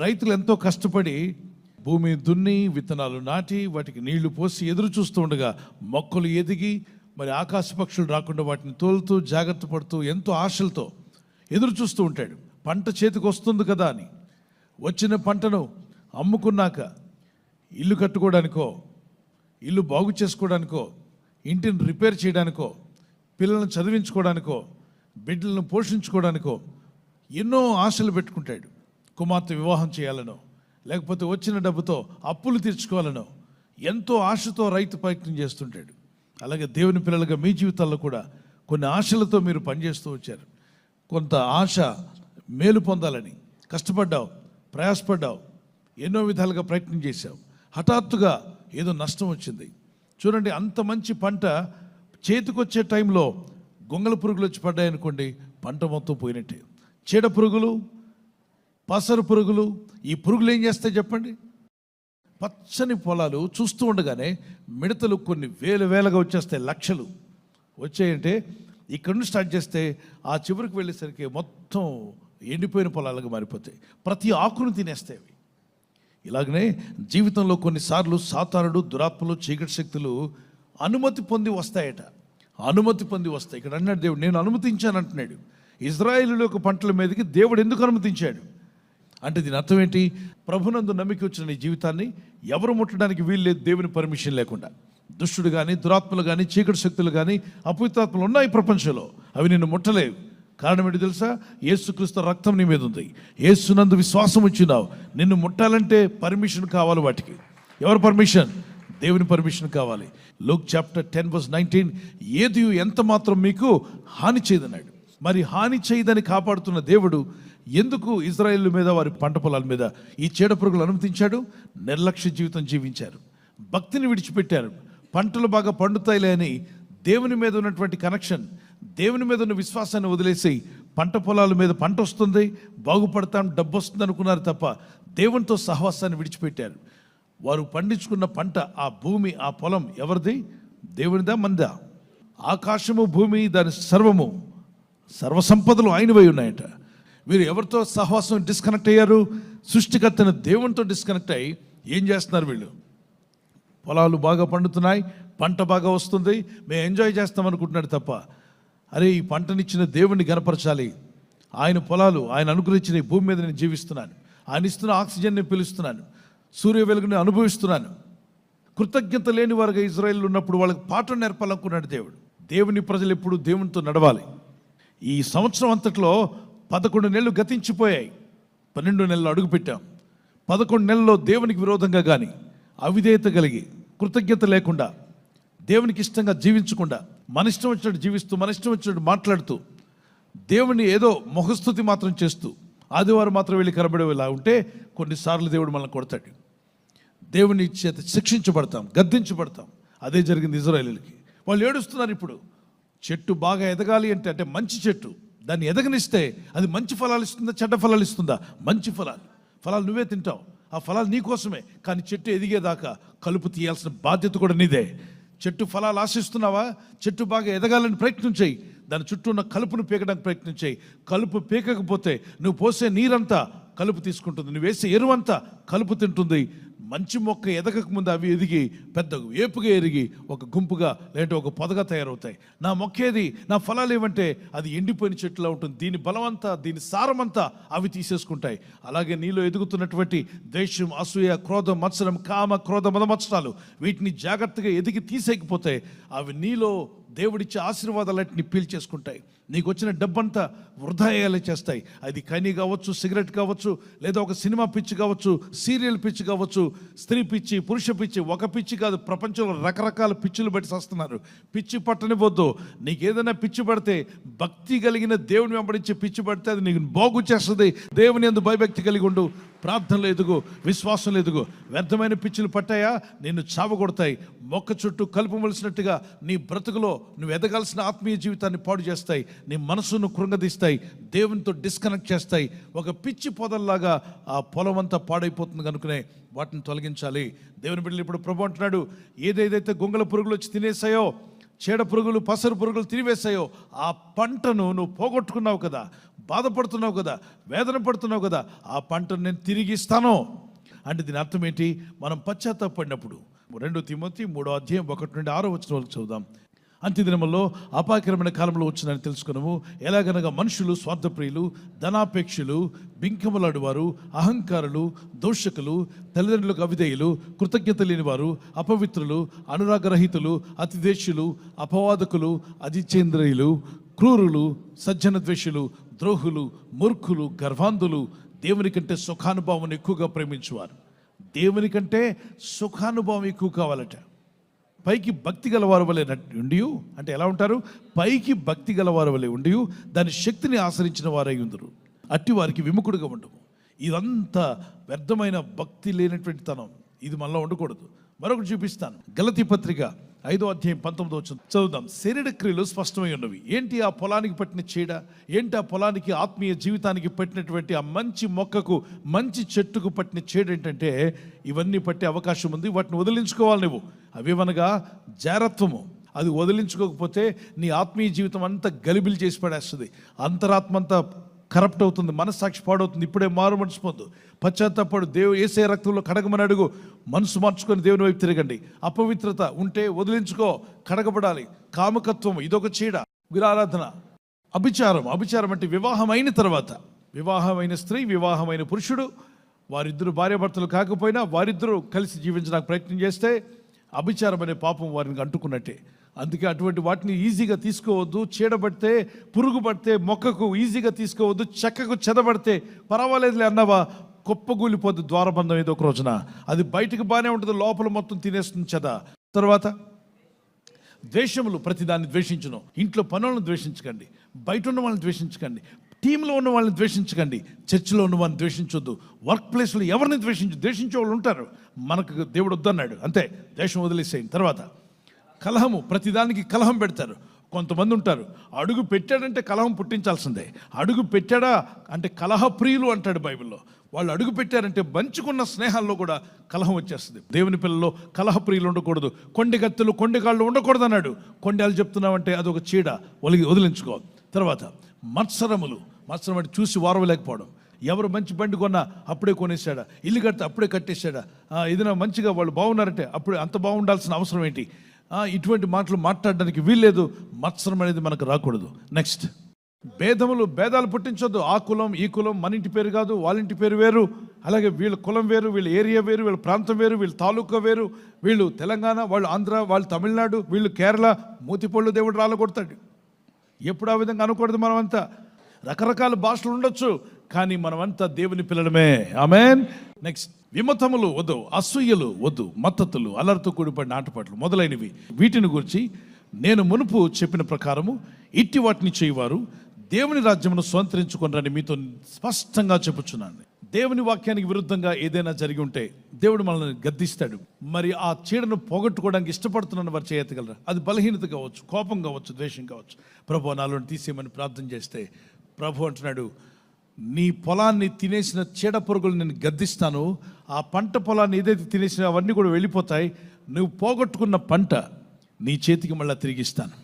రైతులు ఎంతో కష్టపడి భూమి దున్ని విత్తనాలు నాటి వాటికి నీళ్లు పోసి ఎదురు చూస్తూ ఉండగా మొక్కలు ఎదిగి మరి ఆకాశ పక్షులు రాకుండా వాటిని తోలుతూ జాగ్రత్త పడుతూ ఎంతో ఆశలతో ఎదురు చూస్తూ ఉంటాడు. పంట చేతికి వస్తుంది కదా అని. వచ్చిన పంటను అమ్ముకున్నాక ఇల్లు కట్టుకోవడానికో, ఇల్లు బాగు చేసుకోవడానికో, ఇంటిని రిపేర్ చేయడానికో, పిల్లలను చదివించుకోవడానికో, బిడ్డలను పోషించుకోవడానికో ఎన్నో ఆశలు పెట్టుకుంటాడు. కుమార్తె వివాహం చేయాలనో, లేకపోతే వచ్చిన డబ్బుతో అప్పులు తీర్చుకోవాలనో ఎంతో ఆశతో రైతు ప్రయత్నం చేస్తుంటాడు. అలాగే దేవుని పిల్లలుగా మీ జీవితాల్లో కూడా కొన్ని ఆశలతో మీరు పనిచేస్తూ వచ్చారు. కొంత ఆశ మేలు పొందాలని కష్టపడ్డావు, ప్రయాసపడ్డావు, ఎన్నో విధాలుగా ప్రయత్నం చేశావు. హఠాత్తుగా ఏదో నష్టం వచ్చింది. చూడండి, అంత మంచి పంట చేతికొచ్చే టైంలో గొంగళ పురుగులు వచ్చి పడ్డాయనుకోండి, పంట మొత్తం పోయినట్టే. చీడ పురుగులు, పసరు పురుగులు, ఈ పురుగులు ఏం చేస్తాయి చెప్పండి? పచ్చని పొలాలు చూస్తూ ఉండగానే మిడతలు కొన్ని వేలుగా వచ్చేస్తాయి, లక్షలు వచ్చాయంటే ఇక్కడ నుంచి స్టార్ట్ చేస్తే ఆ చివరికి వెళ్ళేసరికి మొత్తం ఎండిపోయిన పొలాలుగా మారిపోతాయి. ప్రతి ఆకును తినేస్తాయి అవి. ఇలాగనే జీవితంలో కొన్నిసార్లు సాతానుడు, దురాత్మలు, చీకటి శక్తులు అనుమతి పొంది వస్తాయట. అనుమతి పొంది వస్తాయి. ఇక్కడ అన్నాడు దేవుడు, నేను అనుమతించాను అంటున్నాడు. ఇజ్రాయేలు యొక్క పంటల మీదకి దేవుడు ఎందుకు అనుమతించాడు అంటే దీని అర్థం ఏంటి? ప్రభునందు నమ్మిక వచ్చిన నీ జీవితాన్ని ఎవరు ముట్టడానికి వీల్లేదు దేవుని పర్మిషన్ లేకుండా. దుష్టుడు కానీ, దురాత్మలు కానీ, చీకటి శక్తులు కానీ, అపవిత్రాత్మలు ఉన్నాయి ప్రపంచంలో. అవి నిన్ను ముట్టలేవు. కారణం ఏంటి తెలుసా? యేసుక్రీస్తు రక్తం నీ మీద ఉంది. యేసునందు విశ్వాసం వచ్చినావు. నిన్ను ముట్టాలంటే పర్మిషన్ కావాలి. వాటికి ఎవరు పర్మిషన్? దేవుని పర్మిషన్ కావాలి. లూక్ చాప్టర్ 10:19, ఏది ఎంత మాత్రం మీకు హాని చేయదన్నాడు. మరి హాని చేయదని కాపాడుతున్న దేవుడు ఎందుకు ఇజ్రాయేల్ మీద, వారి పంట పొలాల మీద ఈ చీడ పురుగులు అనుమతించాడు? నిర్లక్ష్య జీవితం జీవించారు, భక్తిని విడిచిపెట్టారు. పంటలు బాగా పండుతాయిలే అని దేవుని మీద ఉన్నటువంటి కనెక్షన్, దేవుని మీద ఉన్న విశ్వాసాన్ని వదిలేసి పంట పొలాల మీద పంట వస్తుంది, బాగుపడతాం, డబ్బు వస్తుంది అనుకున్నారు తప్ప దేవునితో సహవాసాన్ని విడిచిపెట్టారు. వారు పండించుకున్న పంట, ఆ భూమి, ఆ పొలం ఎవరిది? దేవునిదా, మందా? ఆకాశము, భూమి, దాని సర్వము, సర్వసంపదలు ఆయనవై ఉన్నాయట. వీరు ఎవరితో సహవాసం డిస్కనెక్ట్ అయ్యారు? సృష్టికర్తైన దేవునితో డిస్కనెక్ట్ అయ్యి ఏం చేస్తున్నారు వీళ్ళు? పొలాలు బాగా పండుతున్నాయి, పంట బాగా వస్తుంది, మేము ఎంజాయ్ చేస్తాం అనుకుంటున్నాడు తప్ప, అరే ఈ పంటనిచ్చిన దేవుణ్ణి గనపరచాలి, ఆయన పొలాలు, ఆయన అనుగ్రహించిన ఈ భూమి మీద నేను జీవిస్తున్నాను, ఆయన ఇస్తున్న ఆక్సిజన్ని పీలుస్తున్నాను, సూర్య వెలుగుని అనుభవిస్తున్నాను. కృతజ్ఞత లేని వారుగా ఇజ్రాయేల్ ఉన్నప్పుడు వాళ్ళకి పాఠం నేర్పాలనుకున్నాడు దేవుడు. దేవుని ప్రజలు ఎప్పుడు దేవునితో నడవాలి. ఈ సంవత్సరం అంతట్లో 11 నెలలు గతించిపోయాయి. 12 నెలలు అడుగుపెట్టాం. 11 నెలల్లో దేవునికి విరోధంగా కానీ, అవిధేయత కలిగి, కృతజ్ఞత లేకుండా, దేవునికి ఇష్టంగా జీవించకుండా, మన ఇష్టం వచ్చినట్టు జీవిస్తూ, మన ఇష్టం వచ్చినట్టు మాట్లాడుతూ, దేవుని ఏదో మొహస్థుతి మాత్రం చేస్తూ, ఆదివారం మాత్రం వెళ్ళి కనబడేలా ఉంటే కొన్నిసార్లు దేవుడు మనల్ని కొడతాడు. దేవుని చేత శిక్షించబడతాం, గద్దించబడతాం. అదే జరిగింది ఇజ్రాయేలుకి. వాళ్ళు ఏడుస్తున్నారు ఇప్పుడు. చెట్టు బాగా ఎదగాలి అంటే మంచి చెట్టు, దాన్ని ఎదగనిస్తే అది మంచి ఫలాలు ఇస్తుందా, చెడ్డ ఫలాలు ఇస్తుందా? మంచి ఫలాలు నువ్వే తింటావు, ఆ ఫలాలు నీకోసమే. కానీ చెట్టు ఎదిగేదాకా కలుపు తీయాల్సిన బాధ్యత కూడా నీదే. చెట్టు ఫలాలు ఆశిస్తున్నావా? చెట్టు బాగా ఎదగాలని ప్రయత్నం చేయి. దాని చుట్టూ ఉన్న కలుపును పీకడానికి ప్రయత్నం చేయి. కలుపు పీకకపోతే నువ్వు పోసే నీరంతా కలుపు తీసుకుంటుంది, నువ్వు వేసే ఎరువంతా కలుపు తింటుంది. మంచి మొక్క ఎదగక ముందు అవి ఎదిగి పెద్ద ఏపుగా ఎరిగి ఒక గుంపుగా లేదంటే ఒక పొదగా తయారవుతాయి. నా మొక్క ఏది, నా ఫలాలు ఏమంటే అది ఎండిపోయిన చెట్టులా ఉంటుంది. దీని బలమంతా, దీని సారమంతా అవి తీసేసుకుంటాయి. అలాగే నీలో ఎదుగుతున్నటువంటి ద్వేషం, అసూయ, క్రోధం, మత్సరం, కామ, క్రోధ, మదమత్సరాలు, వీటిని జాగ్రత్తగా ఎదిగి తీసేయకపోతే అవి నీలో దేవుడిచ్చే ఆశీర్వాదాలన్నింటినీ పీల్చేసుకుంటాయి. నీకు వచ్చిన డబ్బంతా వృధా అయ్యేలా చేస్తాయి. అది ఖైనీ కావచ్చు, సిగరెట్ కావచ్చు, లేదా ఒక సినిమా పిచ్చి కావచ్చు, సీరియల్ పిచ్చి కావచ్చు, స్త్రీ పిచ్చి, పురుష పిచ్చి. ఒక పిచ్చి కాదు, ప్రపంచంలో రకరకాల పిచ్చులు బట్టి వస్తున్నారు. పిచ్చి పట్టనివ్వద్దు. నీకు ఏదైనా పిచ్చి పడితే, భక్తి కలిగిన దేవుని వెంబడించే పిచ్చి పడితే అది నీకు బాగు చేస్తుంది. దేవుని యందు భయభక్తి కలిగి ఉండు, ప్రార్థనలు ఎదుగు, విశ్వాసంలో ఎదుగు. వ్యర్థమైన పిచ్చులు పట్టాయా నిన్ను చావగొడతాయి. మొక్క చుట్టూ కలుపు మొలిసినట్టుగా నీ బ్రతుకులో నువ్వు ఎదగాల్సిన ఆత్మీయ జీవితాన్ని పాడు చేస్తాయి. నీ మనసును కృంగదీస్తాయి, దేవునితో డిస్కనెక్ట్ చేస్తాయి. ఒక పిచ్చి పొదల్లాగా ఆ పొలం అంతా పాడైపోతుంది కనుకనే వాటిని తొలగించాలి. దేవుని బిడ్డలు ఇప్పుడు ప్రభు అంటున్నాడు, ఏదైతే గొంగళ పురుగులు వచ్చి తినేసాయో, చీడ పురుగులు పసరు పురుగులు తిరివేశాయో ఆ పంటను నువ్వు పోగొట్టుకున్నావు కదా, బాధపడుతున్నావు కదా, వేదన పడుతున్నావు కదా, ఆ పంటను నేను తిరిగి ఇస్తాను అంటే దీని అర్థం ఏంటి? మనం పశ్చాత్తాపడినప్పుడు 2 తిమోతి 3:1-6 వరకు చదువుదాం. అంత్యదినములో అపాయకరమైన కాలంలో వచ్చిందని తెలుసుకున్నాము. ఎలాగనగా మనుషులు స్వార్థప్రియులు, ధనాపేక్షులు, బింకములాడువారు, అహంకారులు, దోషకులు, తల్లిదండ్రులకు అవిధేయులు, కృతజ్ఞత లేనివారు, అపవిత్రులు, అనురాగరహితులు, అతిదేశులు, అపవాదకులు, అజితేంద్రియులు, క్రూరులు, సజ్జన ద్వేషులు, ద్రోహులు, మూర్ఖులు, గర్వాంధులు, దేవుని కంటే సుఖానుభవం ఎక్కువగా ప్రేమించువారు. దేవుని కంటే సుఖానుభవం ఎక్కువ కావాలట. పైకి భక్తి గలవారు వలె ఉండి, అంటే ఎలా ఉంటారు? పైకి భక్తి గలవారు వలె ఉండి దాని శక్తిని ఆశ్రయించిన వారై ఉందరు. అట్టి వారికి విముఖుడుగా ఉండము. ఇదంతా వ్యర్థమైన భక్తి లేనటువంటి తనం, ఇది మనలో ఉండకూడదు. మరొకటి చూపిస్తాను. గలతీ పత్రిక 5:19 చదువుదాం. శరీర క్రియలు స్పష్టమై ఉన్నవి. ఏంటి ఆ పొలానికి పట్టిన చీడ? ఏంటి ఆ పొలానికి ఆత్మీయ జీవితానికి పట్టినటువంటి ఆ మంచి మొక్కకు, మంచి చెట్టుకు పట్టిన చీడ ఏంటంటే ఇవన్నీ పట్టే అవకాశం ఉంది. వాటిని వదిలించుకోవాలి నువ్వు. అవేమనగా జారత్వము. అది వదిలించుకోకపోతే నీ ఆత్మీయ జీవితం అంతా గలిబిలి చేసి పడేస్తుంది. అంతరాత్మ అంతా కరప్ట్ అవుతుంది, మనస్సాక్షి పాడవుతుంది. ఇప్పుడే మారు మనసు పొందు, పశ్చాత్తాపడు, యేసయ్య రక్తంలో కడగమని అడుగు, మనసు మార్చుకొని దేవుని వైపు తిరగండి. అపవిత్రత ఉంటే వదిలించుకో, కడగబడాలి. కామకత్వం ఇదొక చీడ. విరారాధన, అభిచారం అంటే వివాహం అయిన తర్వాత, వివాహమైన స్త్రీ, వివాహమైన పురుషుడు, వారిద్దరు భార్యాభర్తలు కాకపోయినా వారిద్దరూ కలిసి జీవించడానికి ప్రయత్నం చేస్తే అభిచారం అనే పాపం వారిని అంటుకున్నట్టే. అందుకే అటువంటి వాటిని ఈజీగా తీసుకోవద్దు. చీడబడితే, పురుగు పడితే మొక్కకు ఈజీగా తీసుకోవద్దు. చెక్కకు చెదబడితే పర్వాలేదులే అన్నావా, కుప్పగూలిపోద్దు ద్వారబంధం ఏదో ఒక రోజున. అది బయటకు బాగానే ఉంటుంది, లోపల మొత్తం తినేస్తుంది చెద. తర్వాత ద్వేషములు, ప్రతిదాన్ని ద్వేషించును. ఇంట్లో పనులను ద్వేషించకండి, బయట ఉన్న వాళ్ళని ద్వేషించకండి, టీంలో ఉన్న వాళ్ళని ద్వేషించకండి, చర్చిలో ఉన్న వాళ్ళని ద్వేషించొద్దు, వర్క్ ప్లేస్లో ఎవరిని ద్వేషించే వాళ్ళు ఉంటారు. మనకు దేవుడు వద్దన్నాడు, అంతే, ద్వేషం వదిలేసేయండి. తర్వాత కలహము, ప్రతిదానికి కలహం పెడతారు. కొంతమంది ఉంటారు, అడుగు పెట్టాడంటే కలహం పుట్టించాల్సిందే. అడుగు పెట్టాడా అంటే కలహప్రియులు అంటాడు బైబిల్లో. వాళ్ళు అడుగు పెట్టారంటే పంచుకున్న స్నేహాల్లో కూడా కలహం వచ్చేస్తుంది. దేవుని పిల్లల్లో కలహప్రియులు ఉండకూడదు. కొండెగత్తులు కొండెగాళ్ళు ఉండకూడదు అన్నాడు. కొండలు చెప్తున్నామంటే అదొక చీడ, వదిలించుకో. తర్వాత మత్సరం అంటే చూసి వారవలేకపోవడం. ఎవరు మంచి బండి కొన్నా అప్పుడే కొనేసాడా, ఇల్లు కడితే అప్పుడే కట్టేశాడా, ఏదైనా మంచిగా వాళ్ళు బాగున్నారంటే అప్పుడే అంత బాగుండాల్సిన అవసరం ఏంటి? ఇటువంటి మాటలు మాట్లాడడానికి వీల్లేదు. మత్సరం అనేది మనకు రాకూడదు. నెక్స్ట్, భేదాలు పుట్టించొద్దు. ఆ కులం ఈ కులం, మన ఇంటి పేరు కాదు, వాళ్ళ ఇంటి పేరు వేరు, అలాగే వీళ్ళ కులం వేరు, వీళ్ళ ఏరియా వేరు, వీళ్ళ ప్రాంతం వేరు, వీళ్ళ తాలూకా వేరు, వీళ్ళు తెలంగాణ, వాళ్ళు ఆంధ్ర, వాళ్ళు తమిళనాడు, వీళ్ళు కేరళ. మూతిపళ్ళు దేవుడు రాలగొడతాడు. ఎప్పుడు ఆ విధంగా అనకూడదు. మనమంతా రకరకాల భాషలు ఉండొచ్చు, కానీ మనమంతా దేవుని పిల్లలమే. ఆమేన్. నెక్స్ట్, విమతములు వద్దు, అసూయలు వద్దు, మత్తతులు, అలరితో కూడిపడిన ఆటపాటలు మొదలైనవి. వీటిని గురించి నేను మునుపు చెప్పిన ప్రకారము ఇట్టి వాటిని చేయవారు దేవుని రాజ్యమును స్వంతరించుకొనరని మీతో స్పష్టంగా చెప్పుచున్నాను. దేవుని వాక్యానికి విరుద్ధంగా ఏదైనా జరిగి ఉంటే దేవుడు మనల్ని గద్దిస్తాడు. మరి ఆ చీడను పోగొట్టుకోవడానికి ఇష్టపడుతున్న వారు చేయగలరా? అది బలహీనత కావచ్చు, కోపం కావచ్చు, ద్వేషం కావచ్చు. ప్రభు నాలో తీసేయమని ప్రార్థన చేస్తే ప్రభు అంటున్నాడు, నీ పొలాన్ని తినేసిన చీడ పురుగులు నేను గద్దిస్తాను. ఆ పంట పొలాన్ని ఏదైతే తినేసినా అవన్నీ కూడా వెళ్ళిపోతాయి. నువ్వు పోగొట్టుకున్న పంట నీ చేతికి మళ్ళీ తిరిగిస్తాను.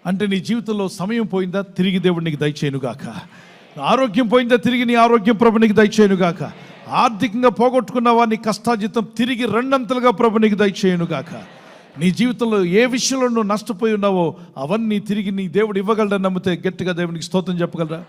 అంటే నీ జీవితంలో సమయం పోయిందా, తిరిగి దేవుడు నీకు దయచేయునుగాక. ఆరోగ్యం పోయిందా, తిరిగి నీ ఆరోగ్యం ప్రభు నీకు దయచేయునుగాక. ఆర్థికంగా పోగొట్టుకున్నావా, నీ కష్టార్జితం తిరిగి రెండంతలుగా ప్రభు నీకు దయచేయునుగాక. నీ జీవితంలో ఏ విషయంలో నువ్వు నష్టపోయి ఉన్నావో అవన్నీ తిరిగి నీ దేవుడు ఇవ్వగలడని నమ్మితే గట్టిగా దేవునికి స్తోత్రం చెప్పగలరా?